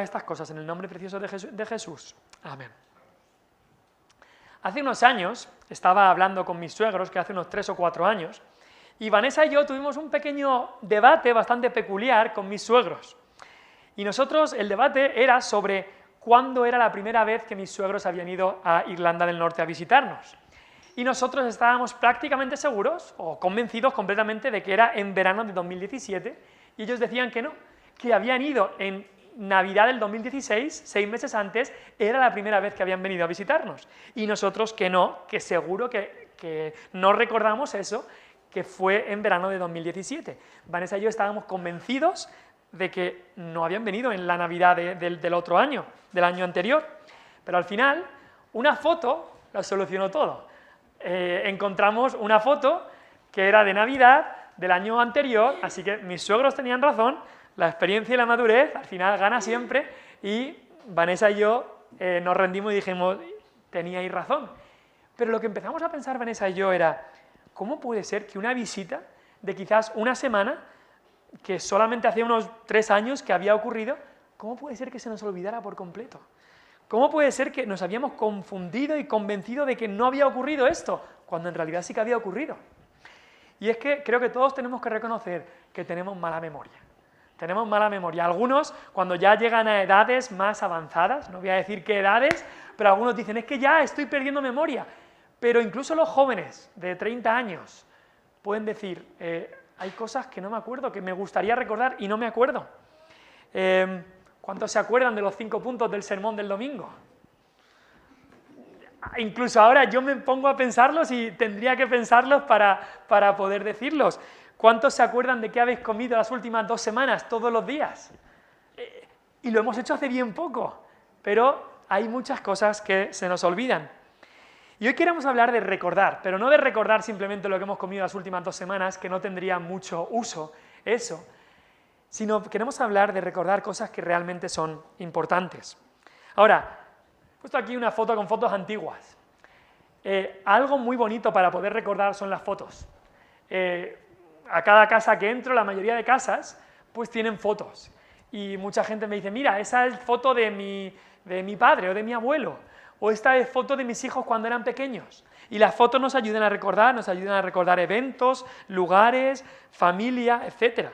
estas cosas en el nombre precioso de Jesús. Amén. Hace unos años estaba hablando con mis suegros, que hace unos 3 o 4 años, y Vanessa y yo tuvimos un pequeño debate bastante peculiar con mis suegros. Y nosotros, el debate era sobre cuándo era la primera vez que mis suegros habían ido a Irlanda del Norte a visitarnos. Y nosotros estábamos prácticamente seguros, o convencidos completamente, de que era en verano de 2017, y ellos decían que no, que habían ido en Navidad del 2016, 6 meses antes, era la primera vez que habían venido a visitarnos. Y nosotros que no, que seguro que no recordamos eso, que fue en verano de 2017. Vanessa y yo estábamos convencidos de que no habían venido en la Navidad del otro año, del año anterior. Pero al final, una foto lo solucionó todo. Encontramos una foto que era de Navidad del año anterior, así que mis suegros tenían razón, la experiencia y la madurez al final gana siempre, y Vanessa y yo nos rendimos y dijimos, teníais razón. Pero lo que empezamos a pensar Vanessa y yo era, ¿cómo puede ser que una visita de quizás una semana, que solamente hacía unos 3 años que había ocurrido, cómo puede ser que se nos olvidara por completo? ¿Cómo puede ser que nos habíamos confundido y convencido de que no había ocurrido esto, cuando en realidad sí que había ocurrido? Y es que creo que todos tenemos que reconocer que tenemos mala memoria. Tenemos mala memoria. Algunos, cuando ya llegan a edades más avanzadas, no voy a decir qué edades, pero algunos dicen, es que ya estoy perdiendo memoria. Pero incluso los jóvenes de 30 años pueden decir, hay cosas que no me acuerdo, que me gustaría recordar y no me acuerdo. ¿Cuántos se acuerdan de los 5 puntos del sermón del domingo? Incluso ahora yo me pongo a pensarlos y tendría que pensarlos para poder decirlos. ¿Cuántos se acuerdan de qué habéis comido las últimas 2 semanas, todos los días? Y lo hemos hecho hace bien poco, pero hay muchas cosas que se nos olvidan. Y hoy queremos hablar de recordar, pero no de recordar simplemente lo que hemos comido las últimas 2 semanas, que no tendría mucho uso eso, sino queremos hablar de recordar cosas que realmente son importantes. Ahora, he puesto aquí una foto con fotos antiguas. Algo muy bonito para poder recordar son las fotos. A cada casa que entro, la mayoría de casas, pues tienen fotos. Y mucha gente me dice, mira, esa es foto de mi padre o de mi abuelo, o esta es foto de mis hijos cuando eran pequeños. Y las fotos nos ayudan a recordar eventos, lugares, familia, etc.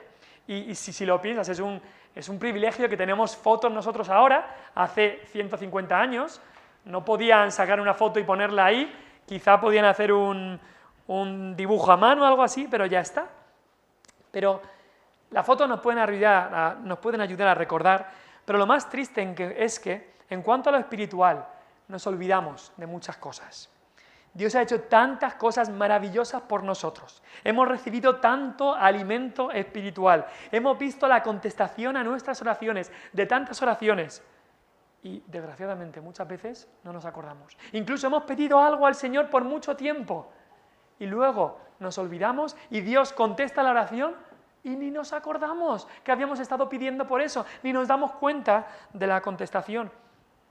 Y si lo piensas, es un privilegio que tenemos fotos nosotros ahora. Hace 150 años no podían sacar una foto y ponerla ahí, quizá podían hacer un dibujo a mano o algo así, pero ya está. Pero las fotos nos pueden ayudar a recordar, pero lo más triste es que, en cuanto a lo espiritual, nos olvidamos de muchas cosas. Dios ha hecho tantas cosas maravillosas por nosotros. Hemos recibido tanto alimento espiritual. Hemos visto la contestación a nuestras oraciones, de tantas oraciones. Y, desgraciadamente, muchas veces no nos acordamos. Incluso hemos pedido algo al Señor por mucho tiempo. Y luego nos olvidamos y Dios contesta la oración y ni nos acordamos que habíamos estado pidiendo por eso, ni nos damos cuenta de la contestación,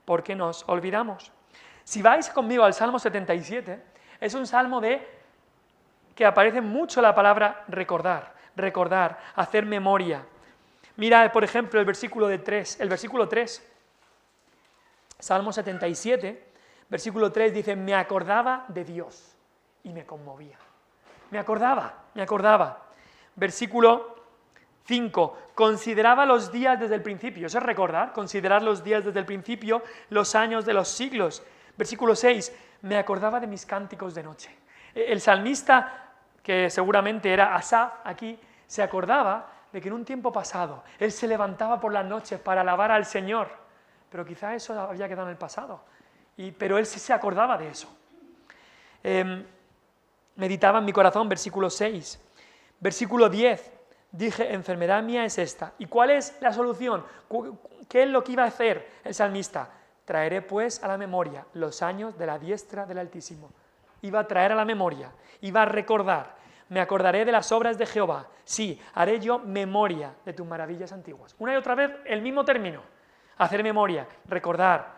porque nos olvidamos. Si vais conmigo al Salmo 77, es un salmo que aparece mucho la palabra recordar, hacer memoria. Mira, por ejemplo, el versículo 3. Salmo 77, versículo 3 dice, me acordaba de Dios y me conmovía. Me acordaba. Versículo 5, consideraba los días desde el principio. Eso es recordar, considerar los días desde el principio, los años de los siglos. Versículo 6, me acordaba de mis cánticos de noche. El salmista, que seguramente era Asaf aquí, se acordaba de que en un tiempo pasado él se levantaba por las noches para alabar al Señor, pero quizá eso había quedado en el pasado, pero él sí se acordaba de eso. Meditaba en mi corazón, versículo 6. Versículo 10, dije, enfermedad mía es esta. ¿Y cuál es la solución? ¿Qué es lo que iba a hacer el salmista? Traeré pues a la memoria los años de la diestra del Altísimo. Iba a traer a la memoria, iba a recordar. Me acordaré de las obras de Jehová. Sí, haré yo memoria de tus maravillas antiguas. Una y otra vez el mismo término. Hacer memoria, recordar.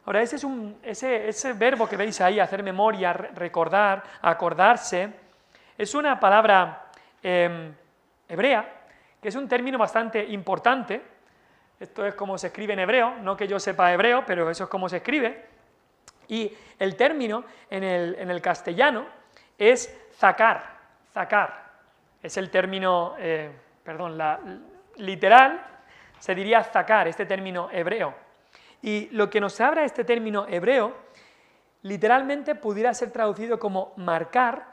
Ahora, ese verbo que veis ahí, hacer memoria, recordar, acordarse, es una palabra hebrea, que es un término bastante importante, Esto es como se escribe en hebreo, no que yo sepa hebreo, pero eso es como se escribe. Y el término en el castellano es zacar. Es el término, literal, se diría zacar, este término hebreo. Y lo que nos habla este término hebreo, literalmente pudiera ser traducido como marcar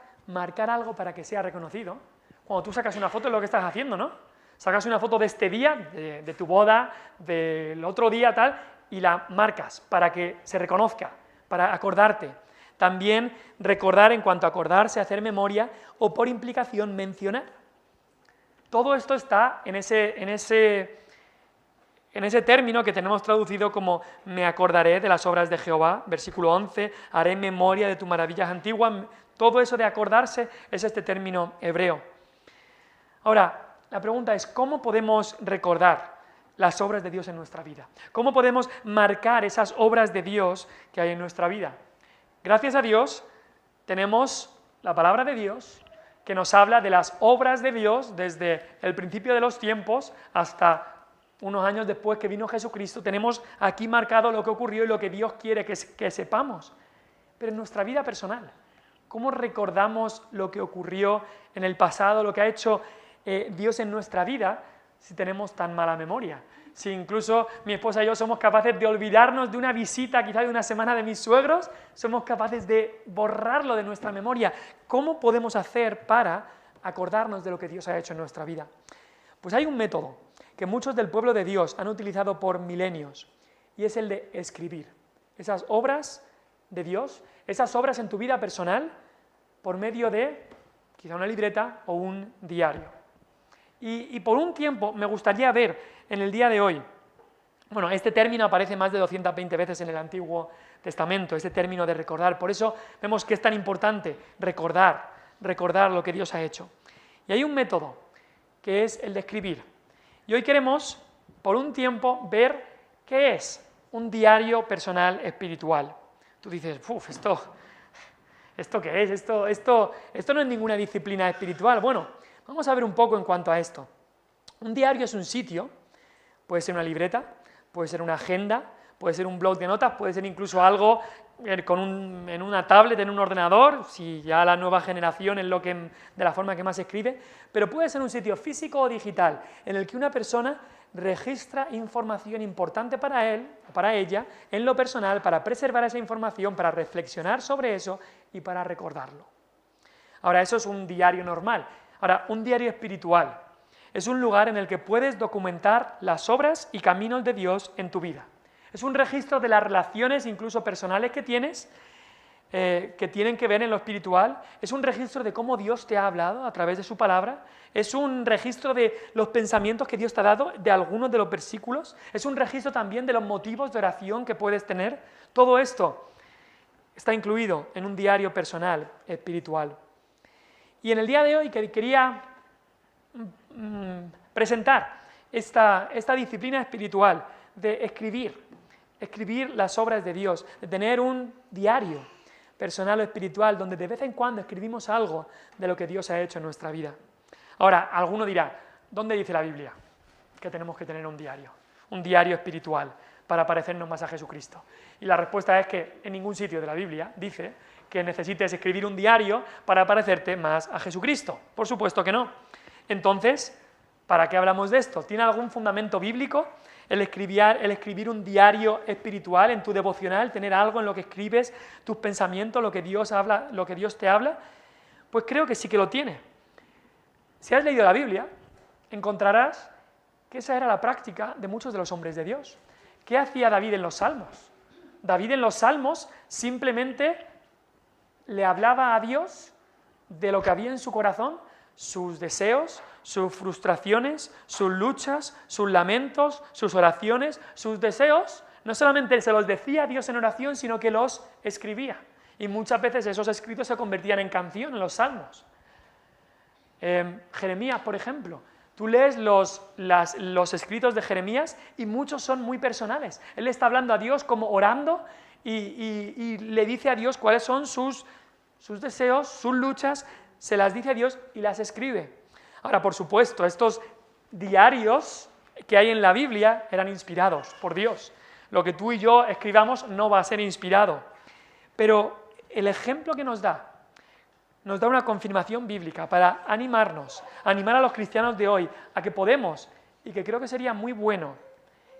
algo para que sea reconocido. Cuando tú sacas una foto es lo que estás haciendo, ¿no? Sacas una foto de este día, de tu boda, del otro día, tal, y la marcas para que se reconozca, para acordarte. También recordar en cuanto a acordarse, hacer memoria, o por implicación mencionar. Todo esto está en ese término que tenemos traducido como me acordaré de las obras de Jehová, versículo 11, haré memoria de tus maravillas antiguas. Todo eso de acordarse es este término hebreo. Ahora, la pregunta es, ¿cómo podemos recordar las obras de Dios en nuestra vida? ¿Cómo podemos marcar esas obras de Dios que hay en nuestra vida? Gracias a Dios tenemos la palabra de Dios que nos habla de las obras de Dios desde el principio de los tiempos hasta unos años después que vino Jesucristo. Tenemos aquí marcado lo que ocurrió y lo que Dios quiere que sepamos. Pero en nuestra vida personal, ¿cómo recordamos lo que ocurrió en el pasado, lo que ha hecho Dios en nuestra vida, si tenemos tan mala memoria? Si incluso mi esposa y yo somos capaces de olvidarnos de una visita, quizá de una semana de mis suegros, somos capaces de borrarlo de nuestra memoria. ¿Cómo podemos hacer para acordarnos de lo que Dios ha hecho en nuestra vida? Pues hay un método que muchos del pueblo de Dios han utilizado por milenios, y es el de escribir esas obras de Dios, esas obras en tu vida personal, por medio de quizá una libreta o un diario. Y por un tiempo me gustaría ver en el día de hoy, bueno, este término aparece más de 220 veces en el Antiguo Testamento, este término de recordar, por eso vemos que es tan importante recordar lo que Dios ha hecho. Y hay un método, que es el de escribir. Y hoy queremos, por un tiempo, ver qué es un diario personal espiritual. Tú dices, ¿esto qué es? Esto no es ninguna disciplina espiritual. Bueno, vamos a ver un poco en cuanto a esto. Un diario es un sitio, puede ser una libreta, puede ser una agenda, puede ser un blog de notas, puede ser incluso algo en una tablet, en un ordenador, si ya la nueva generación es de la forma que más se escribe, pero puede ser un sitio físico o digital en el que una persona registra información importante para él o para ella en lo personal, para preservar esa información, para reflexionar sobre eso y para recordarlo. Ahora, eso es un diario normal. Ahora, un diario espiritual es un lugar en el que puedes documentar las obras y caminos de Dios en tu vida. Es un registro de las relaciones, incluso personales, que tienes, que tienen que ver en lo espiritual. Es un registro de cómo Dios te ha hablado a través de su palabra. Es un registro de los pensamientos que Dios te ha dado, de algunos de los versículos. Es un registro también de los motivos de oración que puedes tener. Todo esto está incluido en un diario personal espiritual. Y en el día de hoy quería presentar esta disciplina espiritual de escribir las obras de Dios, de tener un diario personal o espiritual donde de vez en cuando escribimos algo de lo que Dios ha hecho en nuestra vida. Ahora, alguno dirá, ¿dónde dice la Biblia que tenemos que tener un diario espiritual para parecernos más a Jesucristo? Y la respuesta es que en ningún sitio de la Biblia dice que necesites escribir un diario para parecerte más a Jesucristo. Por supuesto que no. Entonces, ¿para qué hablamos de esto? ¿Tiene algún fundamento bíblico el escribir un diario espiritual en tu devocional, tener algo en lo que escribes tus pensamientos, lo que Dios te habla? Pues creo que sí que lo tiene. Si has leído la Biblia, encontrarás que esa era la práctica de muchos de los hombres de Dios. ¿Qué hacía David en los Salmos? David en los Salmos simplemente le hablaba a Dios de lo que había en su corazón, sus deseos, sus frustraciones, sus luchas, sus lamentos, sus oraciones, sus deseos. No solamente se los decía a Dios en oración, sino que los escribía. Y muchas veces esos escritos se convertían en canción en los salmos. Jeremías, por ejemplo. Tú lees los escritos de Jeremías y muchos son muy personales. Él está hablando a Dios como orando y le dice a Dios cuáles son sus deseos, sus luchas, se las dice a Dios y las escribe. Ahora, por supuesto, estos diarios que hay en la Biblia eran inspirados por Dios. Lo que tú y yo escribamos no va a ser inspirado. Pero el ejemplo que nos da una confirmación bíblica para animarnos, animar a los cristianos de hoy a que podemos, y que creo que sería muy bueno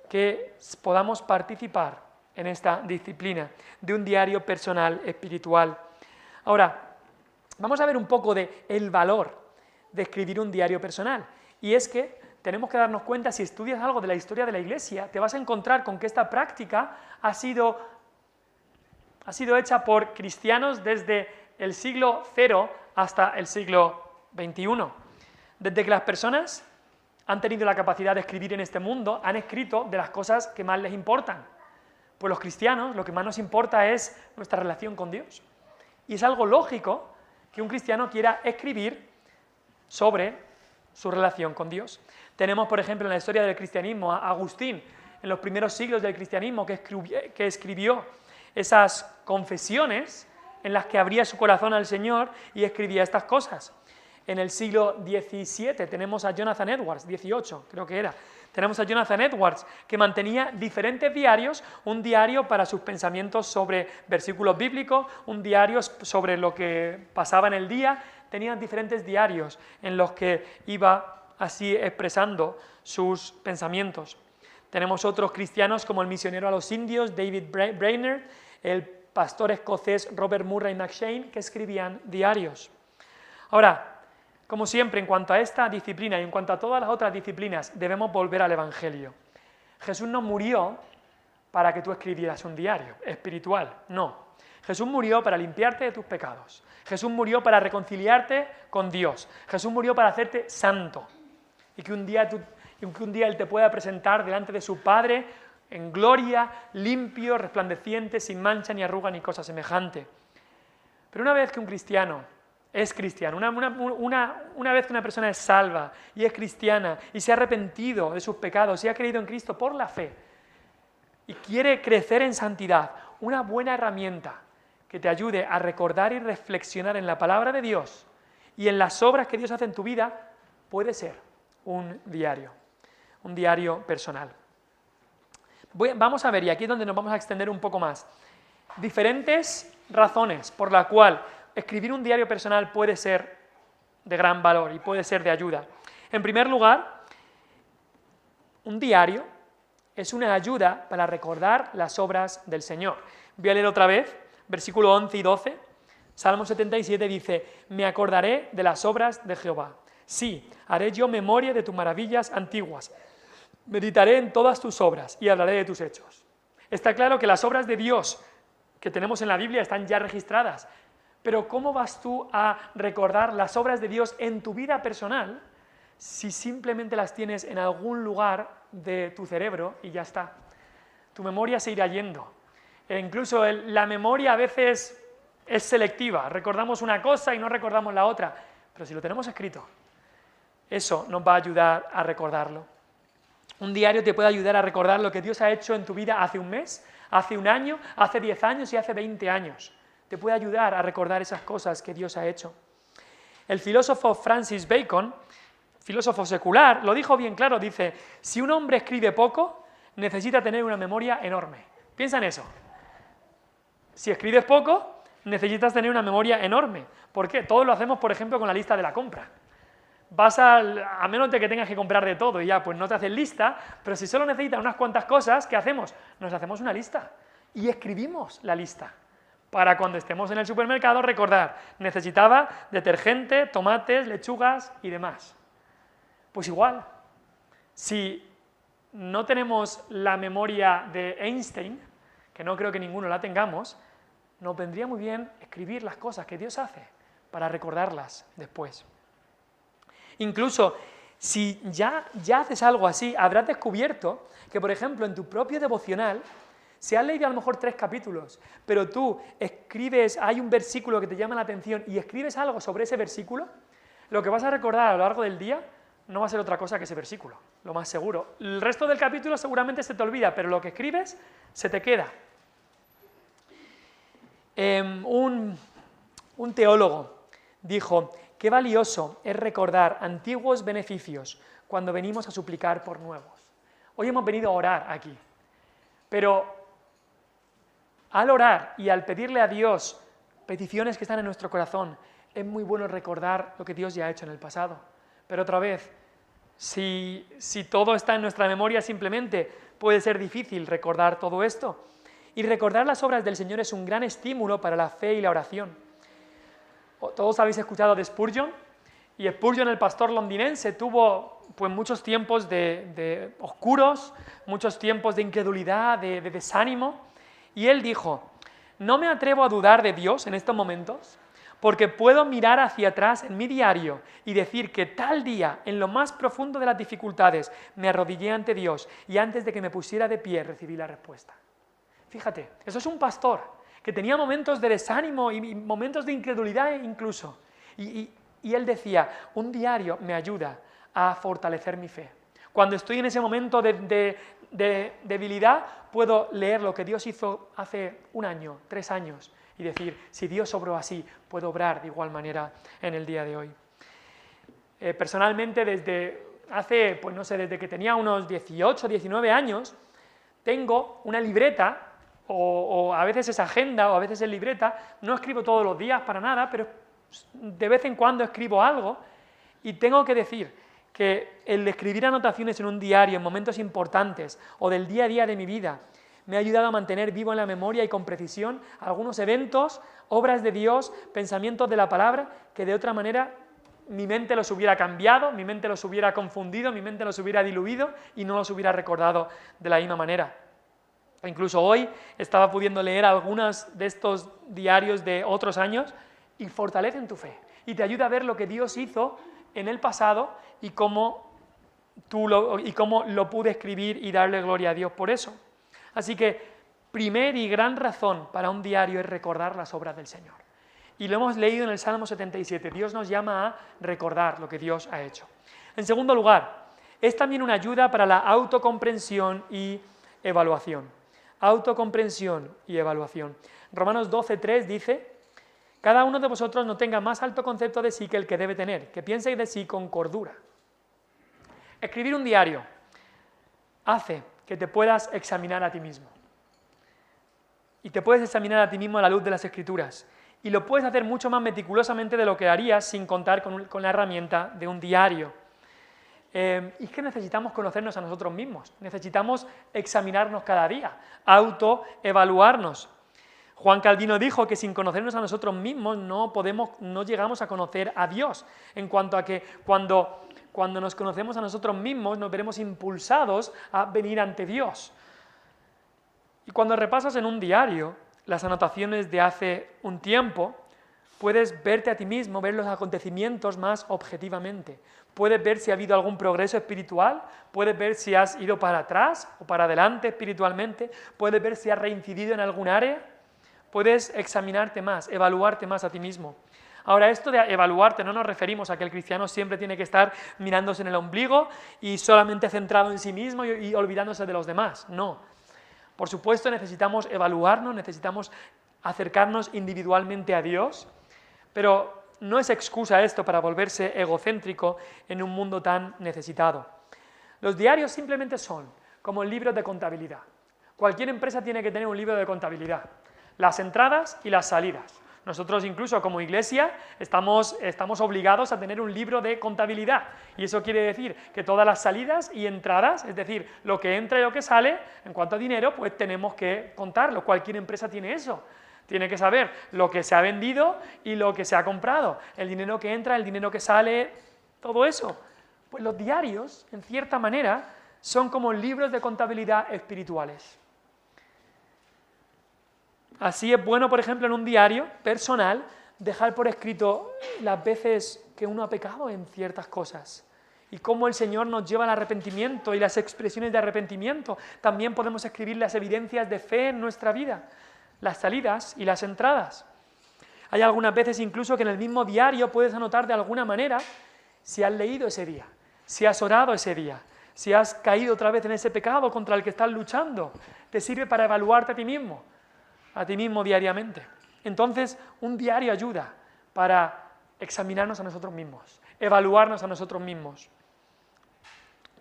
que podamos participar en esta disciplina de un diario personal espiritual. Ahora, vamos a ver un poco del valor de escribir un diario personal. Y es que tenemos que darnos cuenta, si estudias algo de la historia de la Iglesia, te vas a encontrar con que esta práctica ha sido hecha por cristianos desde el siglo 0 hasta el siglo XXI. Desde que las personas han tenido la capacidad de escribir en este mundo, han escrito de las cosas que más les importan. Pues los cristianos, lo que más nos importa es nuestra relación con Dios. Y es algo lógico que un cristiano quiera escribir sobre su relación con Dios. Tenemos, por ejemplo, en la historia del cristianismo, a Agustín, en los primeros siglos del cristianismo, que escribió esas confesiones en las que abría su corazón al Señor y escribía estas cosas. En el siglo XVII tenemos a Jonathan Edwards, 18 creo que era, tenemos a Jonathan Edwards, que mantenía diferentes diarios, un diario para sus pensamientos sobre versículos bíblicos, un diario sobre lo que pasaba en el día, tenía diferentes diarios en los que iba así expresando sus pensamientos. Tenemos otros cristianos como el misionero a los indios, David Brainerd, el pastor escocés Robert Murray McCheyne, que escribían diarios. Ahora, como siempre, en cuanto a esta disciplina y en cuanto a todas las otras disciplinas, debemos volver al Evangelio. Jesús no murió para que tú escribieras un diario espiritual, no. Jesús murió para limpiarte de tus pecados. Jesús murió para reconciliarte con Dios. Jesús murió para hacerte santo. Y que un día Él te pueda presentar delante de su Padre en gloria, limpio, resplandeciente, sin mancha ni arruga ni cosa semejante. Pero una vez que un cristiano es cristiano, una vez que una persona es salva y es cristiana y se ha arrepentido de sus pecados y ha creído en Cristo por la fe y quiere crecer en santidad, una buena herramienta que te ayude a recordar y reflexionar en la palabra de Dios y en las obras que Dios hace en tu vida puede ser un diario personal. Vamos a ver, y aquí es donde nos vamos a extender un poco más, diferentes razones por la cual escribir un diario personal puede ser de gran valor y puede ser de ayuda. En primer lugar, un diario es una ayuda para recordar las obras del Señor. Voy a leer otra vez, versículo 11 y 12, Salmo 77 dice: me acordaré de las obras de Jehová. Sí, haré yo memoria de tus maravillas antiguas. Meditaré en todas tus obras y hablaré de tus hechos. Está claro que las obras de Dios que tenemos en la Biblia están ya registradas. Pero ¿cómo vas tú a recordar las obras de Dios en tu vida personal si simplemente las tienes en algún lugar de tu cerebro y ya está? Tu memoria se irá yendo. E incluso la memoria a veces es selectiva. Recordamos una cosa y no recordamos la otra. Pero si lo tenemos escrito, eso nos va a ayudar a recordarlo. Un diario te puede ayudar a recordar lo que Dios ha hecho en tu vida hace un mes, hace un año, hace 10 años y hace 20 años. Te puede ayudar a recordar esas cosas que Dios ha hecho. El filósofo Francis Bacon, filósofo secular, lo dijo bien claro, dice: si un hombre escribe poco, necesita tener una memoria enorme. Piensa en eso. Si escribes poco, necesitas tener una memoria enorme. ¿Por qué? Todos lo hacemos, por ejemplo, con la lista de la compra. Vas a menos de que tengas que comprar de todo y ya, pues no te haces lista, pero si solo necesitas unas cuantas cosas, ¿qué hacemos? Nos hacemos una lista y escribimos la lista. Para cuando estemos en el supermercado recordar, necesitaba detergente, tomates, lechugas y demás. Pues igual, si no tenemos la memoria de Einstein, que no creo que ninguno la tengamos, nos vendría muy bien escribir las cosas que Dios hace para recordarlas después. Incluso si ya haces algo así, habrás descubierto que, por ejemplo, en tu propio devocional, si has leído a lo mejor 3 capítulos, pero tú escribes, hay un versículo que te llama la atención y escribes algo sobre ese versículo, lo que vas a recordar a lo largo del día no va a ser otra cosa que ese versículo, lo más seguro. El resto del capítulo seguramente se te olvida, pero lo que escribes se te queda. Un teólogo dijo: qué valioso es recordar antiguos beneficios cuando venimos a suplicar por nuevos. Hoy hemos venido a orar aquí, pero al orar y al pedirle a Dios peticiones que están en nuestro corazón, es muy bueno recordar lo que Dios ya ha hecho en el pasado. Pero otra vez, si todo está en nuestra memoria simplemente, puede ser difícil recordar todo esto. Y recordar las obras del Señor es un gran estímulo para la fe y la oración. Todos habéis escuchado de Spurgeon, y Spurgeon, el pastor londinense, tuvo pues muchos tiempos de oscuros, muchos tiempos de incredulidad, de desánimo, y él dijo: no me atrevo a dudar de Dios en estos momentos, porque puedo mirar hacia atrás en mi diario y decir que tal día, en lo más profundo de las dificultades, me arrodillé ante Dios y antes de que me pusiera de pie recibí la respuesta. Fíjate, eso es un pastor que tenía momentos de desánimo y momentos de incredulidad incluso. Y él decía: un diario me ayuda a fortalecer mi fe. Cuando estoy en ese momento de debilidad, puedo leer lo que Dios hizo hace 1 año, 3 años, y decir: si Dios obró así, puedo obrar de igual manera en el día de hoy. Personalmente, desde hace, pues no sé, desde que tenía unos 18, 19 años, tengo una libreta, o a veces es agenda, o a veces es libreta. No escribo todos los días para nada, pero de vez en cuando escribo algo, y tengo que decir que el escribir anotaciones en un diario en momentos importantes o del día a día de mi vida me ha ayudado a mantener vivo en la memoria y con precisión algunos eventos, obras de Dios, pensamientos de la palabra, que de otra manera mi mente los hubiera cambiado, mi mente los hubiera confundido, mi mente los hubiera diluido y no los hubiera recordado de la misma manera. Incluso hoy estaba pudiendo leer algunos de estos diarios de otros años y fortalecen tu fe y te ayuda a ver lo que Dios hizo en el pasado y cómo lo pude escribir y darle gloria a Dios por eso. Así que, primer y gran razón para un diario es recordar las obras del Señor. Y lo hemos leído en el Salmo 77, Dios nos llama a recordar lo que Dios ha hecho. En segundo lugar, es también una ayuda para la autocomprensión y evaluación. Autocomprensión y evaluación. Romanos 12:3 dice: cada uno de vosotros no tenga más alto concepto de sí que el que debe tener, que piense de sí con cordura. Escribir un diario hace que te puedas examinar a ti mismo. Y te puedes examinar a ti mismo a la luz de las Escrituras. Y lo puedes hacer mucho más meticulosamente de lo que harías sin contar con la herramienta de un diario. Y es que necesitamos conocernos a nosotros mismos, necesitamos examinarnos cada día, autoevaluarnos. Juan Calvino dijo que sin conocernos a nosotros mismos no llegamos a conocer a Dios, en cuanto a que cuando nos conocemos a nosotros mismos nos veremos impulsados a venir ante Dios. Y cuando repasas en un diario las anotaciones de hace un tiempo, puedes verte a ti mismo, ver los acontecimientos más objetivamente. Puedes ver si ha habido algún progreso espiritual, puedes ver si has ido para atrás o para adelante espiritualmente, puedes ver si has reincidido en algún área, puedes examinarte más, evaluarte más a ti mismo. Ahora, esto de evaluarte no nos referimos a que el cristiano siempre tiene que estar mirándose en el ombligo y solamente centrado en sí mismo y olvidándose de los demás, no. Por supuesto necesitamos evaluarnos, necesitamos acercarnos individualmente a Dios, pero no es excusa esto para volverse egocéntrico en un mundo tan necesitado. Los diarios simplemente son como libros de contabilidad. Cualquier empresa tiene que tener un libro de contabilidad, las entradas y las salidas. Nosotros incluso como iglesia estamos obligados a tener un libro de contabilidad y eso quiere decir que todas las salidas y entradas, es decir, lo que entra y lo que sale, en cuanto a dinero, pues tenemos que contarlo. Cualquier empresa tiene eso. Tiene que saber lo que se ha vendido y lo que se ha comprado, el dinero que entra, el dinero que sale, todo eso. Pues los diarios, en cierta manera, son como libros de contabilidad espirituales. Así es bueno, por ejemplo, en un diario personal, dejar por escrito las veces que uno ha pecado en ciertas cosas y cómo el Señor nos lleva al arrepentimiento y las expresiones de arrepentimiento. También podemos escribir las evidencias de fe en nuestra vida, las salidas y las entradas. Hay algunas veces incluso que en el mismo diario puedes anotar de alguna manera si has leído ese día, si has orado ese día, si has caído otra vez en ese pecado contra el que estás luchando. Te sirve para evaluarte a ti mismo diariamente. Entonces, un diario ayuda para examinarnos a nosotros mismos, evaluarnos a nosotros mismos.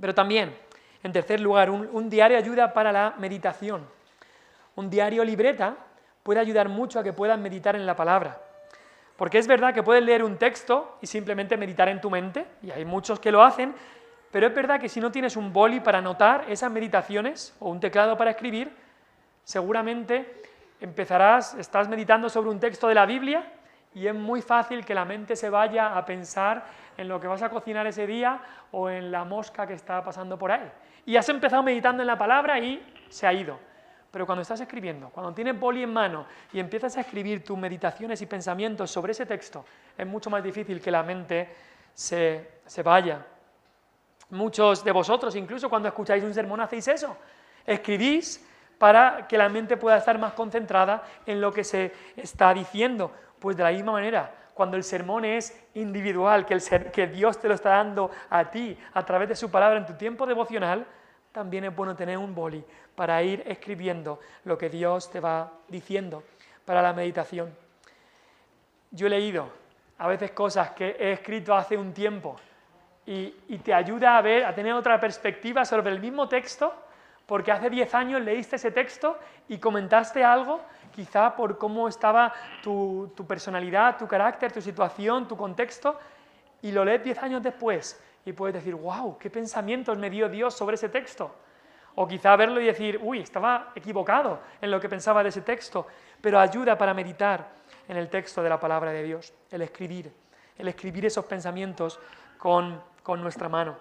Pero también En tercer lugar, un diario ayuda para la meditación. Un diario libreta puede ayudar mucho a que puedas meditar en la palabra. Porque es verdad que puedes leer un texto y simplemente meditar en tu mente, y hay muchos que lo hacen, pero es verdad que si no tienes un boli para anotar esas meditaciones o un teclado para escribir, seguramente estás meditando sobre un texto de la Biblia y es muy fácil que la mente se vaya a pensar en lo que vas a cocinar ese día o en la mosca que está pasando por ahí. Y has empezado meditando en la palabra y se ha ido. Pero cuando estás escribiendo, cuando tienes boli en mano y empiezas a escribir tus meditaciones y pensamientos sobre ese texto, es mucho más difícil que la mente se vaya. Muchos de vosotros, incluso cuando escucháis un sermón, hacéis eso. Escribís para que la mente pueda estar más concentrada en lo que se está diciendo. Pues de la misma manera, cuando el sermón es individual, que Dios te lo está dando a ti a través de su palabra en tu tiempo devocional, también es bueno tener un boli para ir escribiendo lo que Dios te va diciendo para la meditación. Yo he leído a veces cosas que he escrito hace un tiempo y te ayuda a tener otra perspectiva sobre el mismo texto, porque hace 10 años leíste ese texto y comentaste algo, quizá por cómo estaba tu personalidad, tu carácter, tu situación, tu contexto, y lo lees 10 años después y puedes decir, wow, qué pensamientos me dio Dios sobre ese texto. O quizá verlo y decir, uy, estaba equivocado en lo que pensaba de ese texto, pero ayuda para meditar en el texto de la palabra de Dios, el escribir esos pensamientos con nuestra mano.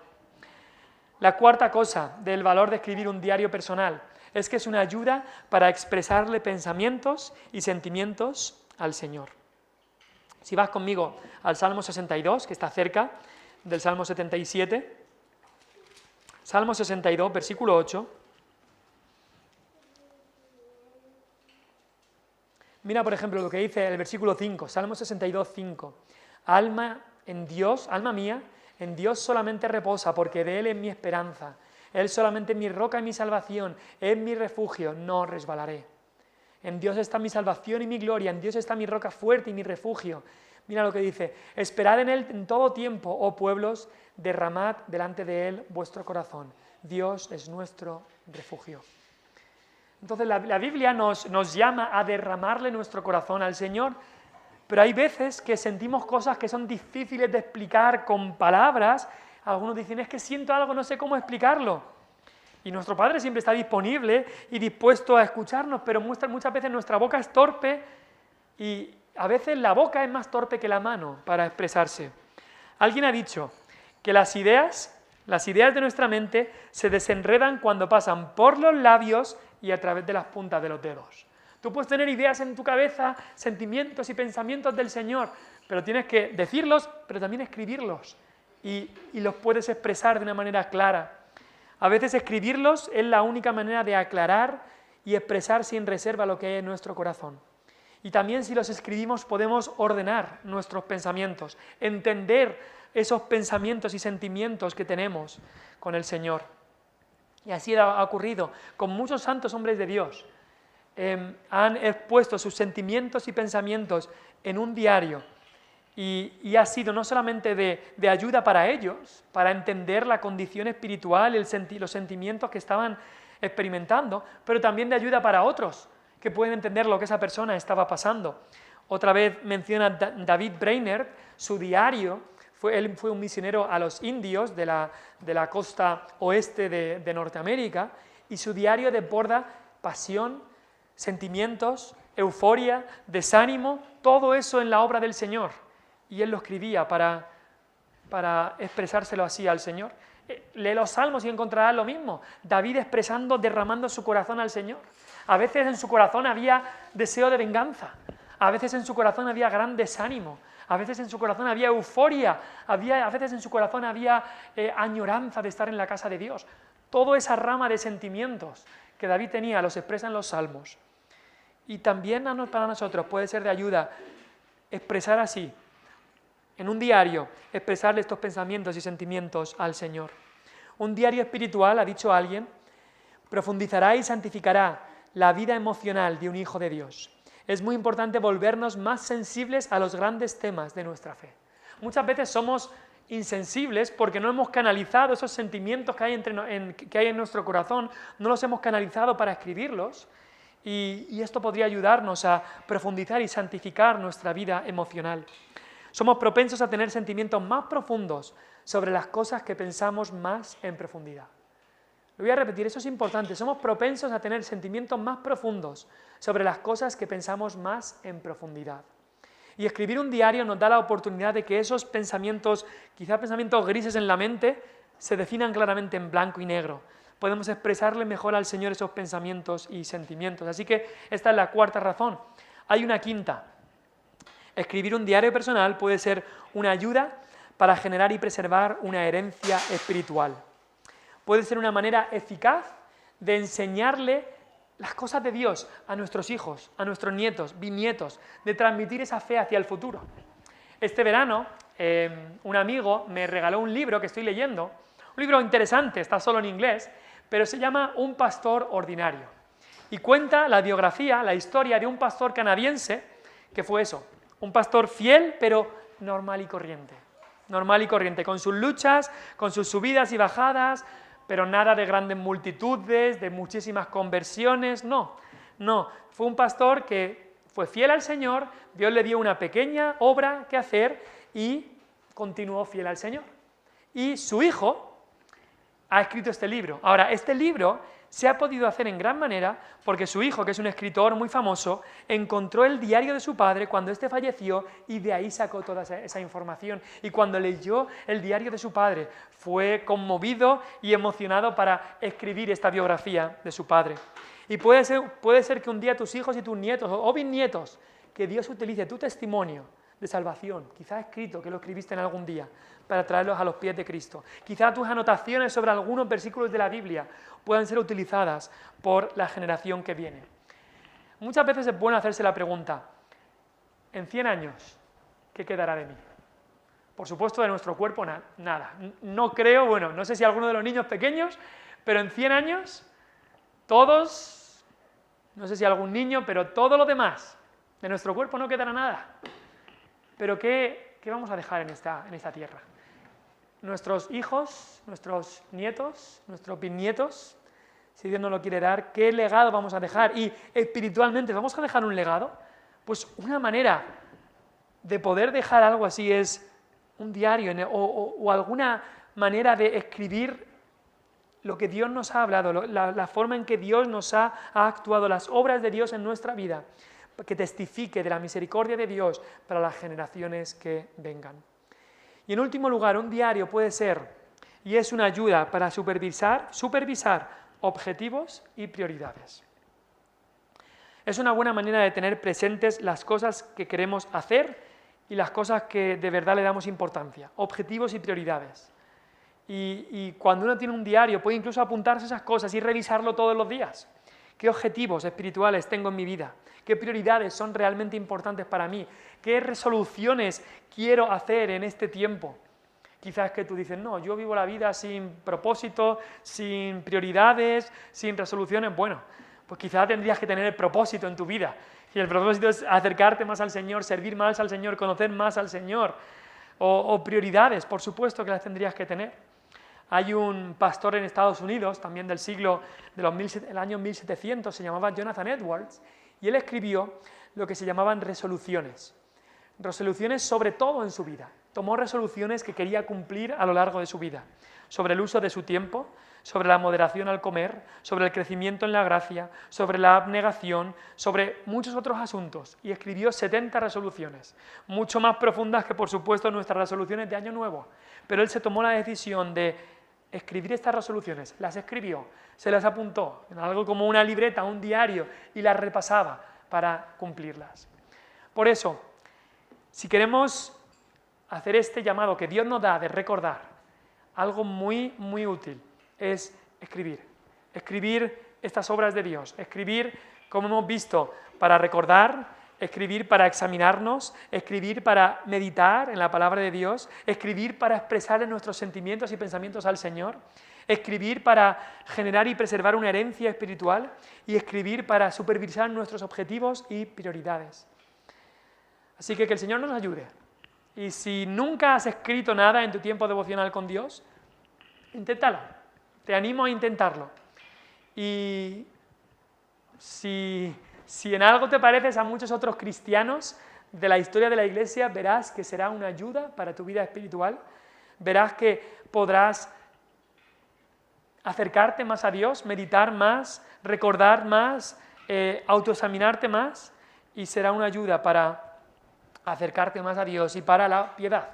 La cuarta cosa del valor de escribir un diario personal es que es una ayuda para expresarle pensamientos y sentimientos al Señor. Si vas conmigo al Salmo 62, que está cerca del Salmo 77, Salmo 62, versículo 8. Mira, por ejemplo, lo que dice el versículo 5, Salmo 62, 5. Alma mía, en Dios solamente reposa, porque de Él es mi esperanza. Él solamente es mi roca y mi salvación, es mi refugio, no resbalaré. En Dios está mi salvación y mi gloria, en Dios está mi roca fuerte y mi refugio. Mira lo que dice, esperad en Él en todo tiempo, oh pueblos, derramad delante de Él vuestro corazón. Dios es nuestro refugio. Entonces la Biblia nos llama a derramarle nuestro corazón al Señor, pero hay veces que sentimos cosas que son difíciles de explicar con palabras. Algunos dicen, es que siento algo, no sé cómo explicarlo. Y nuestro Padre siempre está disponible y dispuesto a escucharnos, pero muchas veces nuestra boca es torpe y a veces la boca es más torpe que la mano para expresarse. Alguien ha dicho que las ideas de nuestra mente se desenredan cuando pasan por los labios y a través de las puntas de los dedos. Tú puedes tener ideas en tu cabeza, sentimientos y pensamientos del Señor, pero tienes que decirlos, pero también escribirlos y los puedes expresar de una manera clara. A veces escribirlos es la única manera de aclarar y expresar sin reserva lo que hay en nuestro corazón. Y también si los escribimos podemos ordenar nuestros pensamientos, entender esos pensamientos y sentimientos que tenemos con el Señor. Y así ha ocurrido con muchos santos hombres de Dios. Han expuesto sus sentimientos y pensamientos en un diario y ha sido no solamente de ayuda para ellos, para entender la condición espiritual, los sentimientos que estaban experimentando, pero también de ayuda para otros que pueden entender lo que esa persona estaba pasando. Otra vez menciona David Brainerd, su diario. Él fue un misionero a los indios de la costa oeste de Norteamérica y su diario desborda pasión, sentimientos, euforia, desánimo, todo eso en la obra del Señor. Y él lo escribía para expresárselo así al Señor. Lee los Salmos y encontrarás lo mismo. David expresando, derramando su corazón al Señor. A veces en su corazón había deseo de venganza, a veces en su corazón había gran desánimo, a veces en su corazón había euforia, a veces en su corazón había añoranza de estar en la casa de Dios. Toda esa rama de sentimientos que David tenía los expresa en los Salmos. Y también para nosotros puede ser de ayuda expresar así, en un diario, expresarle estos pensamientos y sentimientos al Señor. Un diario espiritual, ha dicho alguien, profundizará y santificará la vida emocional de un hijo de Dios. Es muy importante volvernos más sensibles a los grandes temas de nuestra fe. Muchas veces somos insensibles porque no hemos canalizado esos sentimientos que hay en nuestro corazón, no los hemos canalizado para escribirlos, y esto podría ayudarnos a profundizar y santificar nuestra vida emocional. Somos propensos a tener sentimientos más profundos sobre las cosas que pensamos más en profundidad. Lo voy a repetir, eso es importante. Somos propensos a tener sentimientos más profundos sobre las cosas que pensamos más en profundidad. Y escribir un diario nos da la oportunidad de que esos pensamientos, quizá pensamientos grises en la mente, se definan claramente en blanco y negro. Podemos expresarle mejor al Señor esos pensamientos y sentimientos. Así que esta es la cuarta razón. Hay una quinta. Escribir un diario personal puede ser una ayuda para generar y preservar una herencia espiritual. Puede ser una manera eficaz de enseñarle las cosas de Dios a nuestros hijos, a nuestros nietos, bisnietos, de transmitir esa fe hacia el futuro. Este verano, un amigo me regaló un libro que estoy leyendo, un libro interesante, está solo en inglés, pero se llama Un pastor ordinario. Y cuenta la biografía, la historia de un pastor canadiense que fue eso, un pastor fiel, pero normal y corriente, con sus luchas, con sus subidas y bajadas, pero nada de grandes multitudes, de muchísimas conversiones, no, fue un pastor que fue fiel al Señor, Dios le dio una pequeña obra que hacer y continuó fiel al Señor. Y su hijo ha escrito este libro. Ahora, este libro se ha podido hacer en gran manera porque su hijo, que es un escritor muy famoso, encontró el diario de su padre cuando éste falleció y de ahí sacó toda esa información. Y cuando leyó el diario de su padre, fue conmovido y emocionado para escribir esta biografía de su padre. Y puede ser que un día tus hijos y tus nietos o bisnietos, que Dios utilice tu testimonio de salvación, quizás escrito, que lo escribiste en algún día, para traerlos a los pies de Cristo. Quizás tus anotaciones sobre algunos versículos de la Biblia puedan ser utilizadas por la generación que viene. Muchas veces es bueno hacerse la pregunta, en 100 años, ¿qué quedará de mí? Por supuesto, de nuestro cuerpo nada. No creo, bueno, no sé si alguno de los niños pequeños, pero en 100 años, todos, no sé si algún niño, pero todo lo demás, de nuestro cuerpo no quedará nada. Pero ¿qué vamos a dejar en esta tierra? Nuestros hijos, nuestros nietos, nuestros bisnietos, si Dios nos lo quiere dar, ¿qué legado vamos a dejar? Y espiritualmente, ¿vamos a dejar un legado? Pues una manera de poder dejar algo así es un diario o alguna manera de escribir lo que Dios nos ha hablado, la forma en que Dios nos ha actuado, las obras de Dios en nuestra vida, que testifique de la misericordia de Dios para las generaciones que vengan. Y en último lugar, un diario puede ser, y es una ayuda para supervisar objetivos y prioridades. Es una buena manera de tener presentes las cosas que queremos hacer y las cosas que de verdad le damos importancia, objetivos y prioridades. Y cuando uno tiene un diario puede incluso apuntarse esas cosas y revisarlo todos los días. ¿Qué objetivos espirituales tengo en mi vida? ¿Qué prioridades son realmente importantes para mí? ¿Qué resoluciones quiero hacer en este tiempo? Quizás que tú dices, no, yo vivo la vida sin propósito, sin prioridades, sin resoluciones. Bueno, pues quizás tendrías que tener el propósito en tu vida. Y el propósito es acercarte más al Señor, servir más al Señor, conocer más al Señor. O prioridades, por supuesto que las tendrías que tener. Hay un pastor en Estados Unidos, también del del año 1700, se llamaba Jonathan Edwards, y él escribió lo que se llamaban resoluciones. Resoluciones sobre todo en su vida. Tomó resoluciones que quería cumplir a lo largo de su vida, sobre el uso de su tiempo, sobre la moderación al comer, sobre el crecimiento en la gracia, sobre la abnegación, sobre muchos otros asuntos, y escribió 70 resoluciones, mucho más profundas que por supuesto nuestras resoluciones de Año Nuevo, pero él se tomó la decisión de escribir estas resoluciones, las escribió, se las apuntó en algo como una libreta, un diario, y las repasaba para cumplirlas. Por eso, si queremos hacer este llamado que Dios nos da de recordar, algo muy, muy útil es escribir estas obras de Dios, escribir, como hemos visto, para recordar, escribir para examinarnos, escribir para meditar en la palabra de Dios, escribir para expresar nuestros sentimientos y pensamientos al Señor, escribir para generar y preservar una herencia espiritual y escribir para supervisar nuestros objetivos y prioridades. Así que el Señor nos ayude Y si nunca has escrito nada en tu tiempo devocional con Dios, inténtalo. Te animo a intentarlo. Y si en algo te pareces a muchos otros cristianos de la historia de la Iglesia, verás que será una ayuda para tu vida espiritual. Verás que podrás acercarte más a Dios, meditar más, recordar más, autoexaminarte más, y será una ayuda para acercarte más a Dios y para la piedad.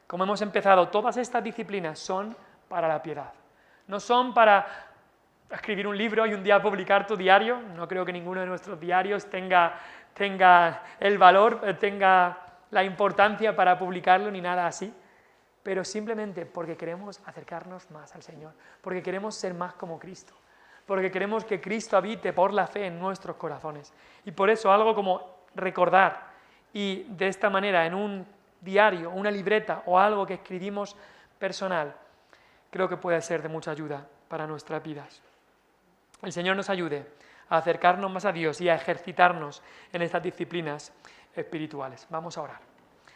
Como hemos empezado, todas estas disciplinas son para la piedad. No son para escribir un libro y un día publicar tu diario. No creo que ninguno de nuestros diarios tenga el valor, tenga la importancia para publicarlo ni nada así, pero simplemente porque queremos acercarnos más al Señor, porque queremos ser más como Cristo, porque queremos que Cristo habite por la fe en nuestros corazones. Y por eso algo como recordar, y de esta manera en un diario, una libreta o algo que escribimos personal, creo que puede ser de mucha ayuda para nuestras vidas. El Señor nos ayude a acercarnos más a Dios y a ejercitarnos en estas disciplinas espirituales. Vamos a orar.